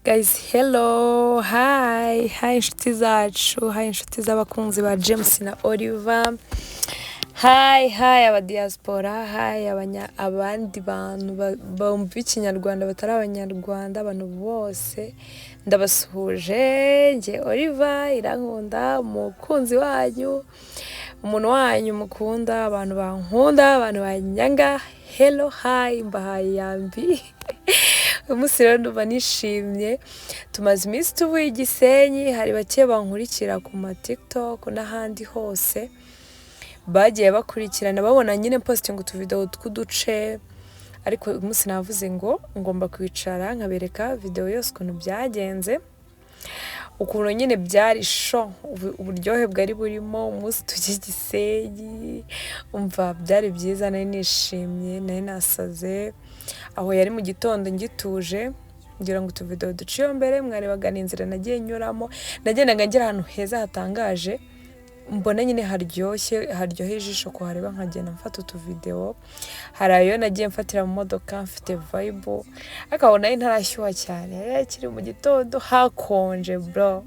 Guys, hello, hi inshuti zacu, hi inshuti z'abakunzi ba James na Oliver, hi aba diaspora, hi abandi bantu bumva ikinyarwanda batari abanyarwanda, abantu bose ndabasuhuje. Nge Oliver Irankunda, umukunzi wanyu, umuntu wanyu mukunda, abantu bankunda, abantu banyanga. Hello, hi, mbahaye yambi. Umunsi rero ndumva nishimye, tumaze iminsi tuvuye i Gisenyi, hari bake bankurikira ku ma TikTok n'ahandi hose bagiye bakurikirana babona nyine posting utuvideo tw'uduce, ariko uyu munsi navuze ngo ngomba kwicara nkabereka video yose ukuntu byagenze, ukuntu nyine byari show, uburyohe bwari burimo umunsi tujye i Gisenyi. Umva byari byiza, nari nishimye, nari nasaze. Aho yari mu gitondo ngituje, ngira ngo utuvideo duciye mbere mwarebaga n'inzira nagiye nyuramo, nagendaga ngera ahantu heza hatangaje, mbona nyine haryoheye ijisho kuhareba, nkagenda mfata utuvideo. Hari ayo nagiye mfatira mu modoka mfite vibe, ariko nayo ntarashyuha cyane, kiri mu gitondo hakonje bro.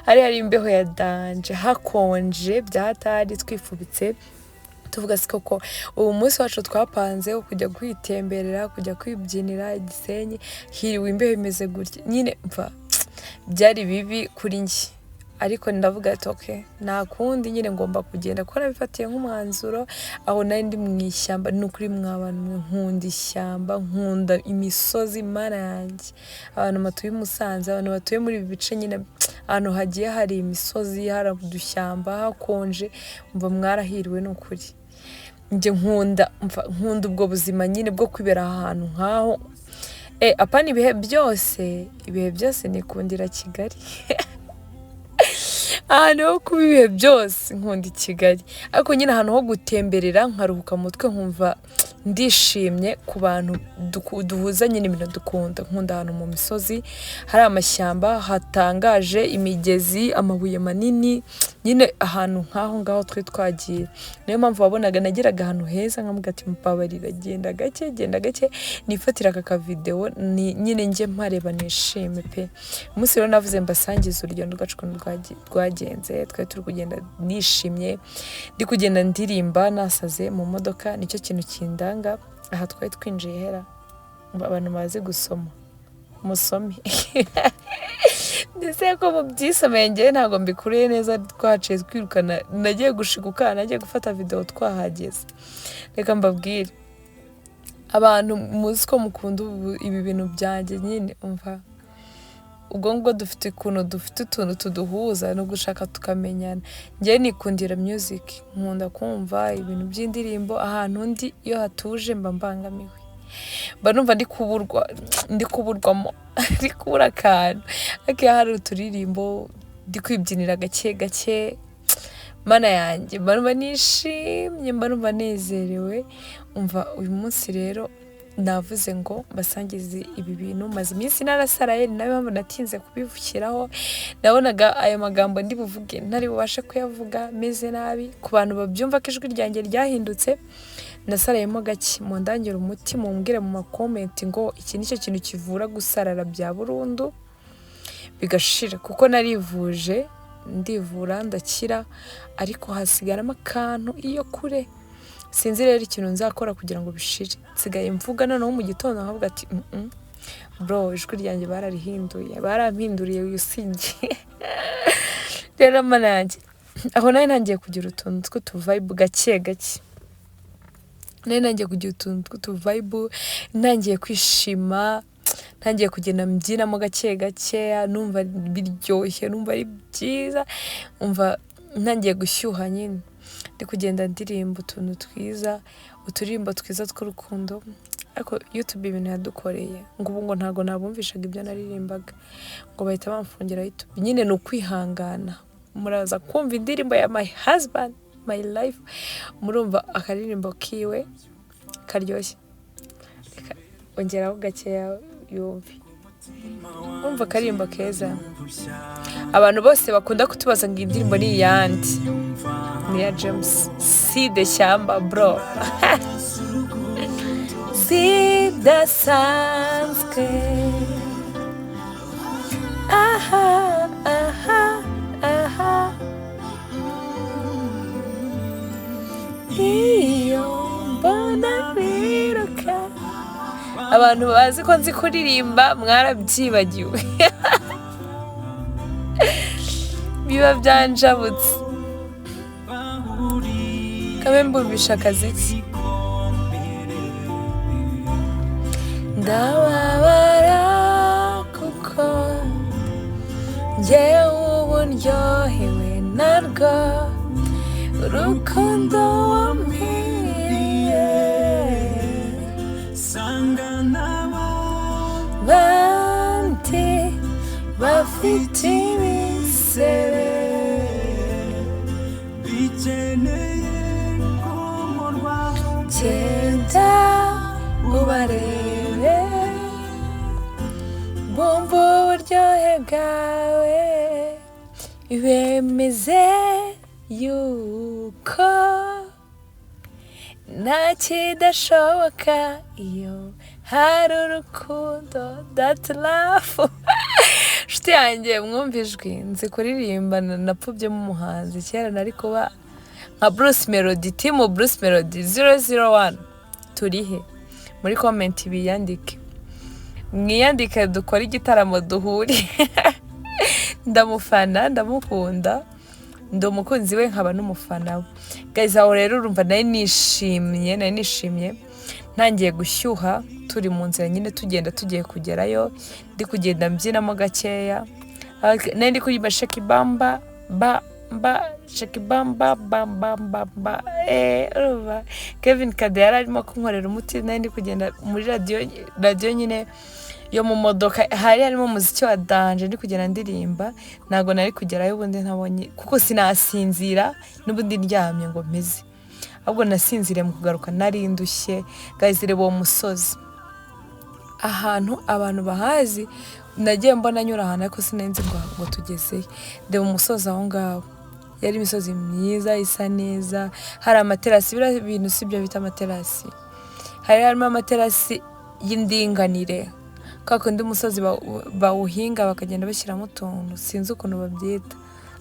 hari imbeho ya danje, hakonje byahatari, twifubitse tuvuga koko ubu munsi wacu twapanze kujya kwitemberera, kujya kwibyinira i Gisenyi, hiriwe imbeho imeze gutya nyine. Mva byari bibi kuri njye, ariko ndavuga ati okay, nta kundi nyine ngomba kugenda, ko nabifatiye nk'umwanzuro. Aho nari ndi mu ishyamba, ni ukuri mw'abantu mwe, nkunda ishyamba, nkunda imisozi, mana yanjye. Abantu batuye i Musanze, abantu batuye muri ibi bice nyine ahantu hagiye hari imisozi, hari udushyamba, hakonje, mva mwarahiriwe n'ukuri. Nje nkunda ubwo buzima nyine bwo kwibera ahantu nkaho. Apana ibihe byose nikundira Kigali. Ahantu ho kuba ibihe byose nkunda i Kigali, ariko nyine ahantu ho gutemberera nkaruhuka mutwe, nkumva ndishimye ku bantu duhuza nyine ibintu dukunda. Nkunda ahantu mu misozi hari amashyamba hatangaje, imigezi, amabuye manini, nyine ahantu nkaho ngaho twe twagiye. Niyo mpamvu wabonaga nageraga ahantu heza nkamuga ati mupabarira, genda gake nifatira aka video nyine nje mpareba nishime pe. Umunsi rero navuze mbasangiza urugendo rwacu rwagenze, twari turi kugenda nishimye, ndi kugenda ndirimba nasaze mu modoka. Nicyo kintu kindanga aha twari twinjiye hera, abantu bazi gusoma musome. Ndetse ko mu byisomeye ngewe ntabwo mbikuriye neza, twaciye twirukana, nagiye gushiguka, nagiye gufata video twahageze. Reka mbabwire abantu muzi ko mukunda ibi bintu byanjye nyine, umva ubwo ngo dufite utuntu tuduhuza no gushaka tukamenyana. Ngewe nikundira music, nkunda kumva ibintu by'indirimbo. Ahantu ndi iyo hatuje mba mbangamiwe, mba numva ndi kuburwamo, ndi kubura akantu. Ariko iyo hari uturirimbo ndi kwibyinira gake, mana yanjye mba numva nishimye, mba numva nezerewe. Umva uyu munsi rero navuze ngo basangize ibi bintu, maze iminsi narasaraye, nayo mpamvu natinze kubivukiraho. Nabonaga ayo magambo ndi buvuge ntari bubashe kuyavuga, meze nabi. Ku bantu babyumva ko ijwi ryanjye ryahindutse, nasarayemo gake, mundangira umuti, mumbwire mu makomenti ngo iki nicyo kintu kivura gusarara bya burundu bigashira, kuko narivuje ndivura ndakira, ariko hasigaramo akantu iyo kure. Sinzi rero ikintu nzakora kugira ngo bishire. Nsigaye mvuga noneho mu gitondo nkavuga ati bro, ijwi ryanjye barampinduriye usinge. Rero mana yanjye, aho nari nangiye kugira utuntu tw'utuvibe gake, ntangiye kwishima, ntangiye kugenda mbyinamo gake, numva biryoshye, numva ari byiza, umva ntangiye gushyuha nyine. Ndi kugenda ndirimba utuntu twiza, uturirimbo twiza tw'urukundo. Ariko YouTube ibintu yadukoreye ngo ntago nabumvishaga ibyo naririmbaga, ngo bahita bamfungira YouTube. Nyine ni ukwihangana, muraza kumva indirimbo ya My Husband My Life, murumva akaririmbo kiwe karyoshye. Ongeraho gake yumve, umva akaririmbo keza. Abantu bose bakunda kutubaza ngo indirimbo ni iyande, ni ya James Sideshyamba bro. Sidasanzwe aha aha aha iyo mbona biruka. Abantu bazi ko nzi kuririmba mwarabyibagiwe. Biba byanjabutse. Kabe mbumvisha akaziki. Ndababara kuko njyewe ubu ndyohewe narwo urukundo wampiriye. Bandi bafite ibisebe bikeneye kumurwa, genda ubarebe bumva uburyohe bwawe, bemeze yuko nta kidashoboka iyo hari urukundo. That's love. Nshuti yanjye mwumva ijwi, nzi kuririmba napfubyemo umuhanzi kera nari kuba nka Bruce Melody, timu Bruce Melody 001. Turihe muri comment biyandike, mwiyandike dukora igitaramo duhuri. Ndamufana, ndamukunda, ndi umukunzi we nkaba n'umufana we. Guys, aho rero urumva nari nishimye ntangiye gushyuha, turi mu nzira nyine tugenda tugiye kugerayo, ndi kugenda mbyinamo gakeya, nari ndi kuririmba Shake Bamba ba Shake Bamba bamba bamba. Urumva Kevin Kade yari arimo kunkorera umuti, nari ndi kugenda muri radio nyine yo mu modoka, hari harimo umuziki wa danje, ndi kugenda ndirimba, ntago nari kugerayo ubundi ntabonye kuko sinasinzira n'ubundi ndyamye ngo meze, ahubwo nasinzire mu kugaruka nari ndushye. Guys, reba uwo musozi, ahantu abantu bahazi, nagiye mbona nyura ahantu ariko sinenzi ngo tugezeyo. Reba umusozi aho ngaho, yari imisozi myiza isa neza, hari amaterasi, bira ibintu sibyo bita amaterasi, hari harimo amaterasi y'indinganire, kako ndi umusozi bawuhinga bakagenda bashyiramo utuntu, sinzi ukuntu babyita,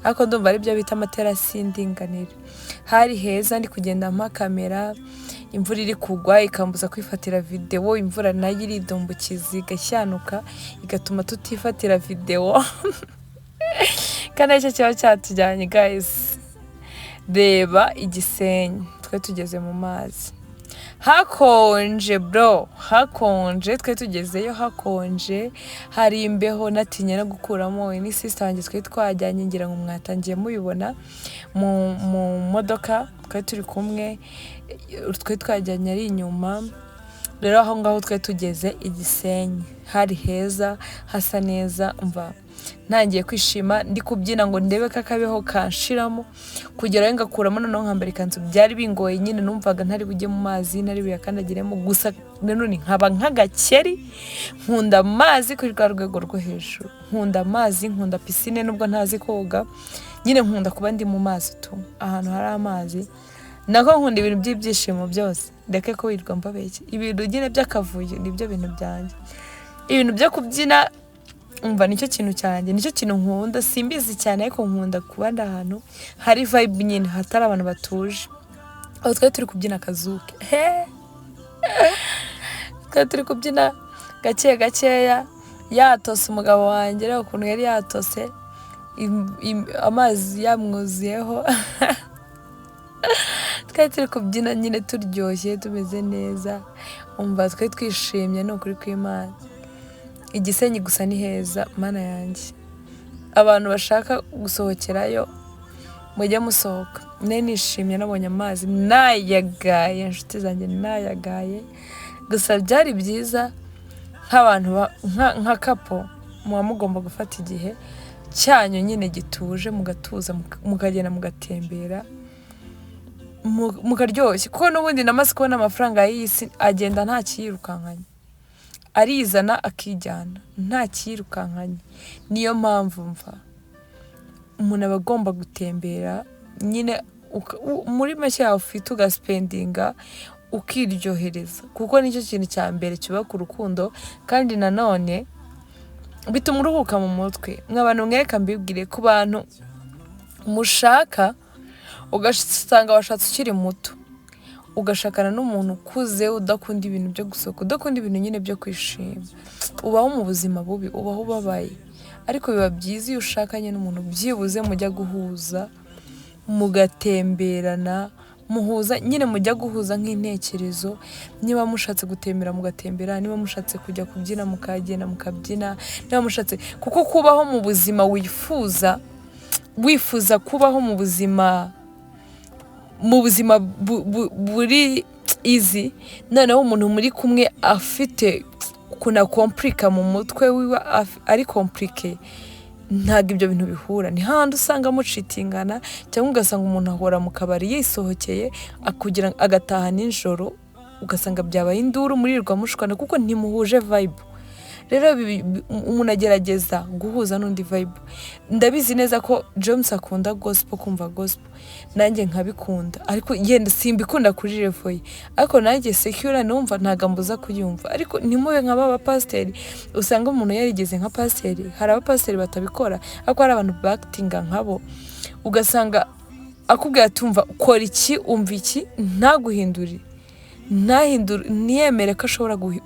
ariko ndumva ari byo bita amaterasi y'indinganire. Hari heza, ndi kugenda mpa kamera, imvura iri kugwa ikambuza kwifatira video, imvura nayo iridumbukiza igashyanuka igatuma tutifatira video. Kandi icyo kiba cyatujyanye. Guys, reba Igisenyi, twe tugeze mu mazi, hakonje bro, hakonje, twe tugezeyo hakonje, hari imbeho, natinye no gukuramo. Ni sister wanjye twe twajyanye, ngira ngo mwatangiye mubibona mu modoka, twe turi kumwe, twe twajyanye ari inyuma. Rero aho ngaho twe tugeze Igisenyi, hari heza, hasa neza, umva ntangiye kwishima, ndi kubyina ngo ndebe kakabeho kanshiramo, kugerayo ngakuramo noneho nkambara ikanzu. Byari bingoye nyine, numvaga ntari bujye mu mazi, ntari buyakandagiremo, gusa none nkaba nk'agakeri, nkunda amazi kuri rwa rwego rwo hejuru, nkunda amazi, nkunda piscine nubwo ntazi koga, nyine nkunda kuba ndi mu mazi tu, ahantu hari amazi. Nako nkunda ibintu by'ibyishimo byose, ndeke ko wirwa mbabeshye, ibintu nyine by'akavuyo nibyo bintu byanjye. Ibintu byo kubyina umva nicyo kintu cyanjye, nicyo kintu nkunda, simbizi cyane ariko nkunda kuba ahantu hari vibe nyine, hatari abantu batuje. Aho twari turi kubyina kazuke, twari turi kubyina gakeya, yatose umugabo wanjye, rero ukuntu yari yatose, amazi yamwuzuyeho. Twari turi kubyina nyine turyoshye, tumeze neza, umva twari twishimye, ni ukuri kw'Imana. Igisenyi gusa ni heza, mana yanjye. Abantu bashaka gusohokerayo mujye musohoka. Nishimye nabonye amazi, nayagaye, inshuti zanjye nayagaye. Gusa byari byiza nk'abantu nka kapo, muba mugomba gufata igihe cyanyu nyine gituje, mugatuza, mukagenda mugatembera, mukaryoshye. Kuko n'ubundi namaze kubona amafaranga y'isi agenda nta kiyirukankanye, arizana akijyana nta kiyirukankanye. Niyo mpamvu mva umuntu aba agomba gutembera nyine, muri make yawe ufite ugaspendinga, ukiryohereza, kuko nicyo kintu cya mbere cyubaka urukundo. Kandi nanone bituma uruhuka mu mutwe. Nk'abantu mwereka mbibwire ku bantu mushaka ugasanga washatse ukiri muto ugashakana n'umuntu ukuze udakunda ibintu byo gusohoka, udakunda ibintu nyine byo kwishima, ubaho mu buzima bubi, ubaho ubabaye. Ariko biba byiza iyo ushakanye n'umuntu byibuze mujya guhuza, mugatemberana, muhuza nyine mujya guhuza nk'intekerezo. Niba mushatse gutembera mugatembera, niba mushatse kujya kubyina mukagenda mukabyina, niba mushatse kuko kubaho mu buzima wifuza kubaho mu buzima buri easy, noneho umuntu muri kumwe afite kuna komplika mu mutwe wiwe ari komplike, ntabwo ibyo bintu bihura. Ni handi usanga mucitingana cyangwa ugasanga umuntu ahora mu kabari yisohokeye akugira agataha nijoro, ugasanga byabaye induru murirwa mushwana kuko ntimuhuje vibe. Rero umuntu agerageza guhuza n'undi vibe. Ndabizi neza ko James akunda gospel, kumva gospel, nanjye nkabikunda, ariko yenda simbikunda kuri level ye, ariko nanjye secure numva ntagambuza kuyumva. Ariko nimube nk'aba pasiteri, usanga umuntu yarigeze nka pasiteri. Hari abapasiteri batabikora, ariko hari abantu bactinga nkabo, ugasanga akubwira tumva ukora iki, umva iki, ntaguhindurire, ntiyemere ko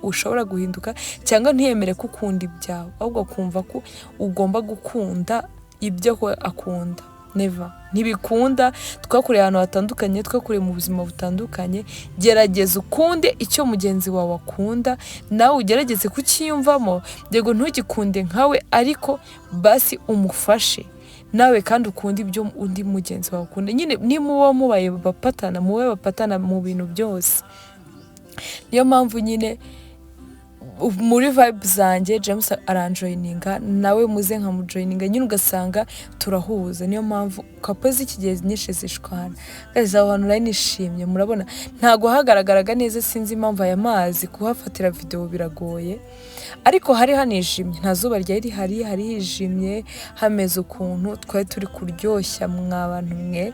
ushobora guhinduka, cyangwa ntiyemere ko ukunda ibyawe, ahubwo kumva ko ugomba gukunda ibyo akunda. Never, ntibikunda. Twakuriye ahantu hatandukanye, twakuriye mu buzima butandukanye. Gerageza ukunde icyo mugenzi wawe akunda, nawe ugerageze kukiyumvamo. Yego ntugikunde nkawe, ariko basi umufashe nawe kandi ukunda ibyo undi mugenzi wawe akunda. Nyine nimuba mubaye bapatana mu bintu byose. Niyo mpamvu nyine muri vibe zanjye James aranjoyininga, nawe muze nkamujoyininga, nyine ugasanga turahuza. Niyo mpamvu kapoze iki gihe nyinshi zishwana. Gaza abantu nari nishimye, murabona ntago hagaragaraga neza, sinzi impamvu aya mazi kuhafatira video biragoye, ariko hari hanijimye, nta zuba ryari hari hijimye, hameze ukuntu twari turi kuryoshya mw'abantu mwe,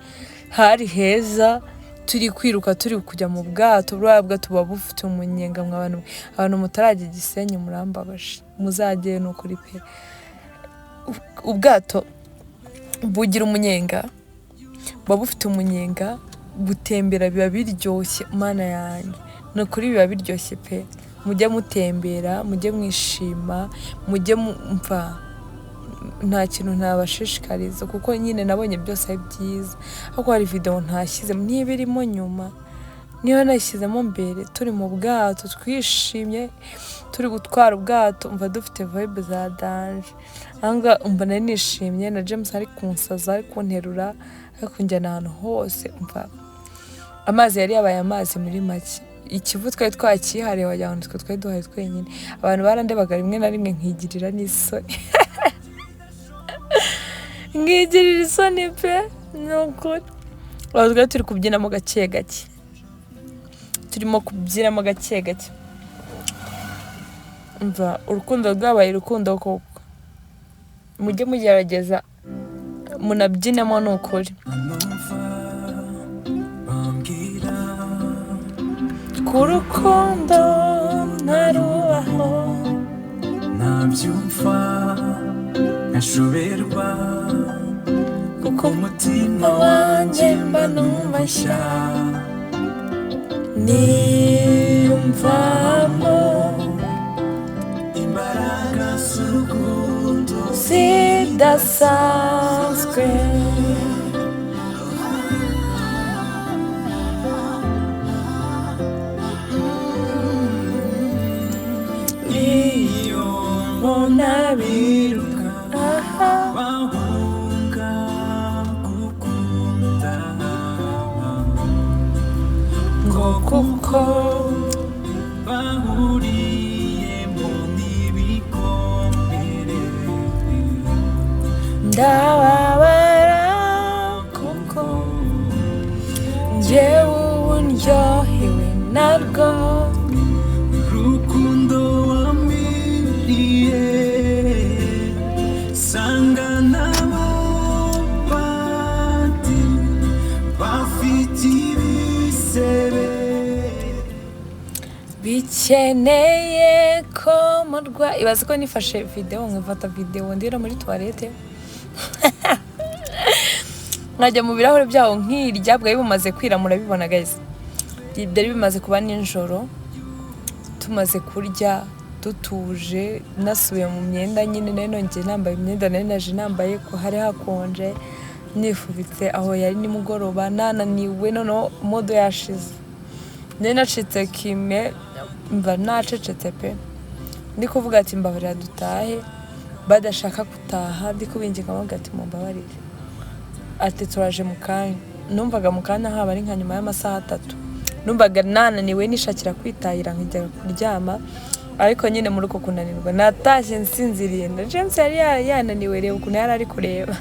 hari heza, turi kwiruka, turi kujya mu bwato. Bwato buba bufite umunyenga mw'abantu mutarajya Gisenyi murambabaje, muzageye no kuri pe. Ubwato bugira umunyenga, buba bufite umunyenga, gutembera biba biryoshye. Mana yanjye, no kuri biba biryoshye pe. Mujye mutembera, mujye mwishima, mujye mumva, nta kintu ntabashishikariza kuko nyine nabonye byose ari byiza. Ariko hari video ntashyizemo, niba irimo nyuma, niyo nashyizemo mbere. Turi mu bwato twishimye, turi gutwara ubwato, umva dufite vibe za danje. Anga umva nari nishimye, na James ari kunsaza, ari kunterura, ari kunjyana ahantu hose. Umva amazi yari yabaye amazi muri make. Ikivu twari twakihariye wagira ngo twari duhaye twenyine. Abantu barandebaga rimwe na rimwe nkigirira n'isoni. Ngigirira isoni pe, nukuri. Twari turi kubyinamo gake gake, turimo kubyinamo gake gake. Umva urukundo rwabaye urukundo koko. Mujye mugerageza munabyinemo n'ukuri. Kurukundo ntarubaho, nabyumva nashoberwa, kuko umutima wanjye mba numvashya, niyumvamo imbaraga z'urukundo zidasanzwe. Nabiruka bahunga gukunda, ngo kuko bahuriyemo n'ibikomere. Ndababara kuko njyewe ubu ndyohewe narwo rukundo wamiriye. Sanga n'abandi bafite ibisebe bikeneye komorwa ibaze ko nifashe video nkafata video ndira muri toilette nkajya mu birahure byaho nkirya bwaye bumaze kwira murabibona guys byari bimaze kuba ninjoro tumaze kurya tutuje nasubiye mu myenda nyine none nambaye imyenda naje nambaye ko hari hakonje nifubitse aho yari nimugoroba nananiwe none modo yashize nacitse kime mva nacecetse pe ndi kuvuga ati mbabarira dutahe badashaka gutaha ndi kubinginga ngo ati mumbabarire ati turaje mu kanya numvaga mu kanya haba ari nka nyuma y'amasaha 3 numvaga nananiwe nishakira kwitahira nkijya kuryama ariko nyine muri uko kunanirwa natashye nsinziriye na James yari yananiwe rero ukuntu yari ari kureba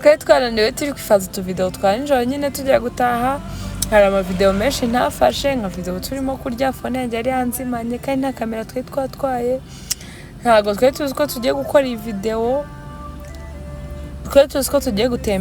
twari twananiwe turi kwifaza tu video twanjye nyine tujya gutaha hari ama video menshi ntafashe nka video turimo kurya phone yanjye yari yanzimanye kandi nta kamera twatwaye ntago twari tuzi ko tugiye gukora iyi video twari tuzi ko tugiye gutemba